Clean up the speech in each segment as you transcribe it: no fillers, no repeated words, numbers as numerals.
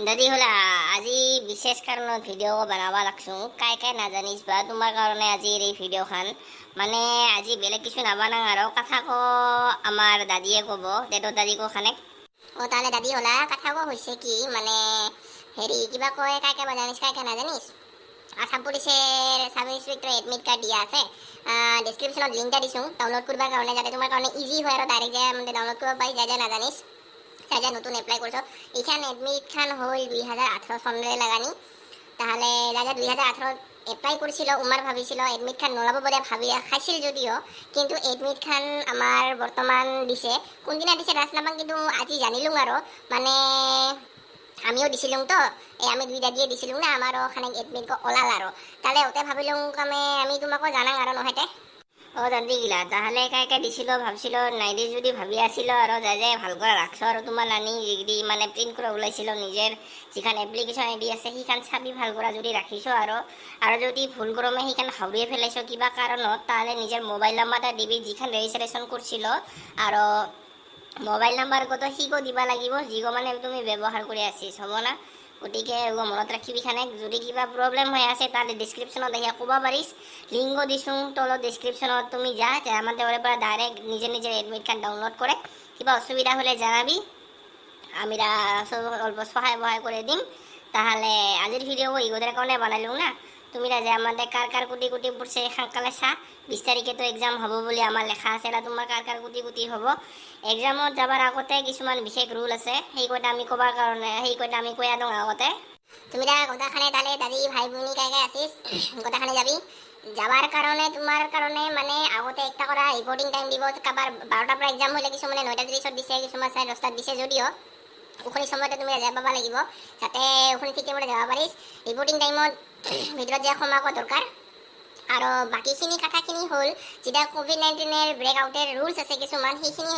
দাদি হলা আজি বিশেষ কাৰণত ভিডিঅ' বনাব লাগছোঁ কাই নাজানিছ বা তোমাৰ কাৰণে আজিৰ এই ভিডিঅ'খন মানে আজি বেলেগ কিছু নাবানাং আৰু কথা ক আমাৰ দাদিয়ে ক'ব দেউতাৰ দাদীকো খানে তাহলে দাদি হলা কথা ক হৈছে কি মানে হেৰি কিবা কয় কাই জানিছ কাই নাজানিছ আসাম পুলিচের সাব ইন্সপেক্টর এডমিট কার্ড দিয়া আছে ডেসক্রিপশনত লিঙ্কটা দিছোঁ ডাউনলোড করবার কারণে যাতে তোমার কারণে ইজি হয় আর ডাইরেক্ট যায় মানে ডাউনলোড করব পারি যা নাজানিস যা নতুন এপ্লাই করছো এইখান এডমিট খান হল 2018 সনরে লাগানি তাহলে যা 2018 এপ্লাই করছিল উমার ভাবিছিল এডমিট খান নোলাব বলে ভাবি খাইছিল যদিও কিন্তু এডমিট খান আমার বর্তমান দিছে কোনদিনা দিছে রাস নাপাং কিন্তু আজি জানিলুম আর মানে আমিও দিছিলুম তো আমি দুই দাদিয়ে দিছিলুম না আমারও ওখানে এডমিট ওলাল আর তাহলে ওতে ভাবিলুম আমি তোমাকে জানাং আর নহয়তে দাদি গিলা তাহলে কাই দিছিল ভাবছিল নাইদি যদি ভাবি আছিল আর যাই ভাল করে রাখছো আর তোমার নানি যিগি মানে প্রিন্ট করে ওলাইছিল নিজের যেখান এপ্লিকেশন আইডি আছে সেইখান চাবি ভাল করে যদি রাখিছো আর যদি ভুল ক্রমে সেইখান হাওড়িয়ে ফেলাইছো কিবা কারণত তাহলে নিজের মোবাইল নাম্বারটা দিবি যেখান রেজিস্ট্রেশন করছিল আর মোবাইল নাম্বার কত সিগো দিবা লাগিব যিগো মানে তুমি ব্যবহার করে আসিস হব না গতিকে মনত রাখিবি খানে যদি কিবা প্রবলেম হয়ে আছে তাহলে ডিসক্রিপশনত আহিয়া কবা পারিস লিঙ্কও দিছোঁ তলত ডিসক্রিপশনত তুমি যা আমাদের ওর পৰা ডাইরেক্ট নিজের এডমিট কার্ড ডাউনলোড করে কিবা অসুবিধা হলে জানাবি আমরা অল্প সহায় করে দিম তাহলে আজির ভিডিও ইগোদের কারণে বানাইলুম না তুমি যে আমাদের কার কুটি পড়ছে সাংকালে চা 20 তারিখে তো এক্সাম হব বলে আমার লেখা আছে এটা তোমার কার কুটি হব এক্সামত যাবার আগতে কিছুমান বিশেষ রুল আছে সেই কয়টা আমি কবার কারণে সেই কয়টা আমি কয়া দিওঁ আগতে তুমি গোটাখানে তাহলে দাদি ভাই বোনী কাই আসিস গোটাখানে যাবি যাবার কারণে তোমার কারণে মানে আগতে একটা করা রিপোর্টিং টাইম দিব কাবার 12টার পর এক্সাম হলে কিছু মানে 9:30 দিছে কিছুমান 10:30 দিছে যদিও ওখানে সময়তে তুমি যাব পাবা লাগিব যাতে ওখানে ঠিক মতে যাব পারিস রিপোর্টিং টাইমত ভিতৰত যে সোমাব দরকার আর বাকিখিনি কথাখিনি হল যেটা কোভিড-19 ব্রেক আউটের রুলস আছে কিছুমান সেইখিনি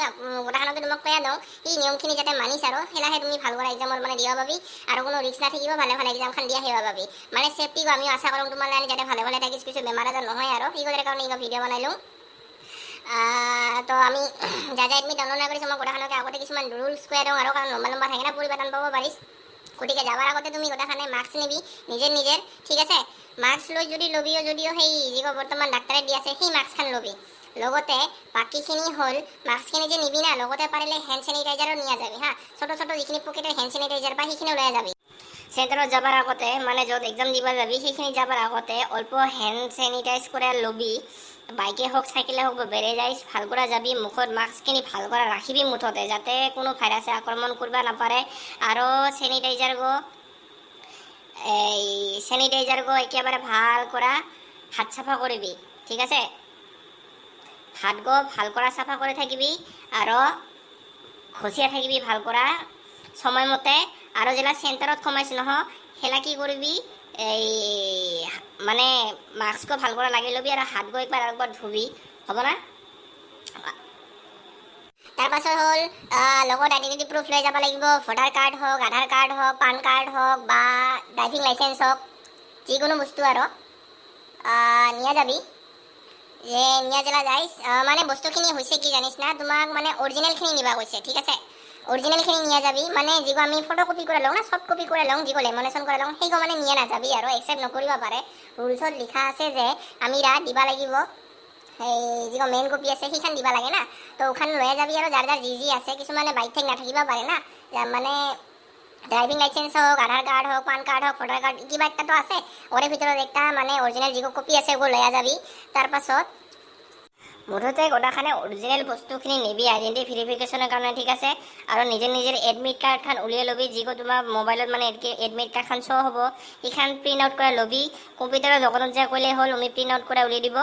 গোটাখানকে তোমাক কয়া দিওঁ এই নিয়মখিনি যাতে মানিস আর সেলাহে তুমি ভাল করে এক্সামত মানে দিব পাবি আর কোনো রিস্ক না থাকিব ভালে এক্সামখান দিয়া আহিব পাবি মানে সেফটি আমি আশা করম তোমার লাইন যাতে ভালে থাকিস কিছু বেমার আজার নহয় আর সেইগুলোর কারণে এই ভিডিও বানাইলো তো আমি যা এডমিট ডাউনলোড না করিস মই গোটাখানকে আগতে কিছুমান রুলস কয়া দিওঁ আর কারণ লম্বা থাকে না পরিবর্তন পাব পারিস গতিকে যাবার আগতে তুমি গোটাখানে মাস্ক নিবি নিজের ঠিক আছে মাস্ক লৈ যদি লবিও যদিও সেই যিগো বর্তমান ডাক্তারে দি আছে সেই মাস্কখান লবি লগতে বাকিখিনি হল মাস্কখিনি যে নিবি না লগতে পাৰিলে হ্যান্ড স্যানিটাইজারও নিয়ে যাবি হ্যাঁ ছোট যিখিনি পকেটের হ্যান্ড স্যানিটাইজার বা সেইখিনিও লৈ যাবি সেন্টারত যাবার আগতে মানে যত এক্সাম দিবা যাবি সেইখিনি যাবার আগতে অল্প হ্যান্ড স্যানিটাইজ করে লবি বাইকে হোক সাইকেলে হোক বেড়ে যাইস ভাল করে যাবি মুখত মাস্কখিনি ভাল করে রাখিবি মুঠতে যাতে কোনো ভাইরাসে আক্রমণ করবা না পারে আরও স্যানিটাইজার গো একেবারে ভাল করা হাত সাফা করবি ঠিক আছে হাত গো ভাল করা সাফা করে থাকিবি আরও খসিয়া থাকিবি ভাল করা সময় মতে আরও জেলা সেন্টারত কমাইছ নহ সেলা কি করবি এই মানে মাস্কও ভাল করে লাগিয়ে লবি আর হাত গো একবার ধুবি হব না তাৰপাছত হল লগত আইডেন্টিটি প্রুফ লৈ যাব লাগিব ভোটার কার্ড হোক আধার কার্ড হোক পান কার্ড হোক বা ড্রাইভিং লাইসেন্স হোক যিকোনো বস্তু আর নিয়ে যাবি যে নিয়ে জেলা যাইস মানে বস্তুখিনি হৈছে কি জানিস না তোমাক মানে অরিজিনালখিনি নিবা কৈছে ঠিক আছে অরিজিনালখিনি নিয়ে যাবি মানে যিগো আমি ফটোকপি করে লওঁ না সফট কপি করে লওঁ যিগো লেমিনেশন করে লওঁ সেইগো মানে নিয়ে নাযাবি আর একসেপ্ট নকৰিব পাৰে রুলসত লিখা আছে যে আমি দিবা লাগিব এই যিগো মেইন কপি আছে সেইখান দিবা লাগে না তো ওখান লয়ে যাবি আর যার যি আছে কিছুমানে বাইক ঠেক নাথাকিবা পারে না মানে ড্রাইভিং লাইসেন্স হোক আধার কার্ড হোক পান কার্ড হোক ভোটার কার্ড কিবা একটা তো আছে ওর ভিতৰত একটা মানে অৰিজিনাল যিগো কপি আছে ওগুলো লয়া যাবি তাৰপাছত মুঠতে গোটাখানে অরিজিনাল বস্তুখিনি নিবি আইডেন্টি ভেরিফিকেশনের কারণে ঠিক আছে আর নিজের এডমিট কার্ড খান উলিয়াই লবি যিগো তোমার মোবাইলত মানে এডমিট কার্ড খান শো হব সেইখান প্রিন্ট আউট করে লবি কম্পিউটারের দোকানত যা কইলে হল আমি প্রিন্ট আউট করে উলিয়াই দিব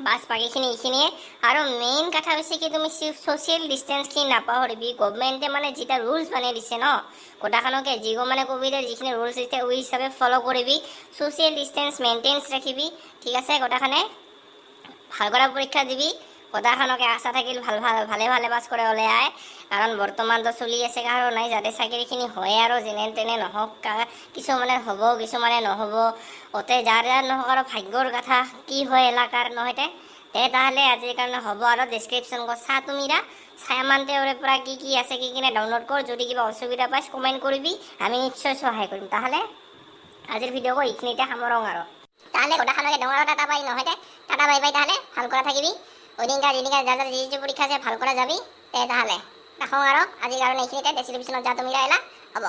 বাস বাকিখিনি এইখিনিয়ে আৰু মেইন কথা হৈছে কি তুমি সোশ্যাল ডিষ্টেন্সখিনি নাপাহৰিবি গভৰ্ণমেণ্টে মানে যেটা ৰুলছ বানাই দিছে ন গোটাখানকে যিগো মানে কোভিডৰ যিখিনি ৰুলছ দিছে ওই হিচাপে ফলো কৰিবি সোশ্যাল ডিষ্টেন্স মেইনটেইনছ ৰাখিবি ঠিক আছে গোটাখানে ভাল কৰা পৰীক্ষা দিবি গোটাখানকে আশা থাকিল ভালে পাছ করে ওলাই আয় কারণ বর্তমান তো চলি আছে কারণ নাই যাতে চাকরিখিনি হয় আর যেনে তেনে নহওক কিছুমানে হব কিছুমানে নহব ওতে যার নহওক আর ভাগ্যর কথা কি হয় এলাকার নহয়তে তাহলে আজির কারণে হব আর ডেসক্রিপশন চা তুমিরা ছায়ামান্তেৰে পৰা কি কি আছে কি কিনে ডাউনলোড কৰ। যদি কিবা অসুবিধা পাইছ কমেণ্ট কৰিবি, আমি নিশ্চয় সহায় কৰিম। তাহলে আজিৰ ভিডিঅ'ক এইখিনিতে সামৰং আৰু তাহলে গোটাখনকে ডাঙৰ টাটা বাই নহয় টাটা বাই বাই। তাহলে ভাল কৰা থাকিবি, ঐদিনকা যেদিনকা যা যা যি পৰীক্ষা আছে ভাল কৰা যাবি। তাহলে ৰাখোঁ আৰু আজিৰ কাৰণে এইখিনিতে। ডেছক্ৰিপশ্যনত যা তুমি আহিলা হ'ব।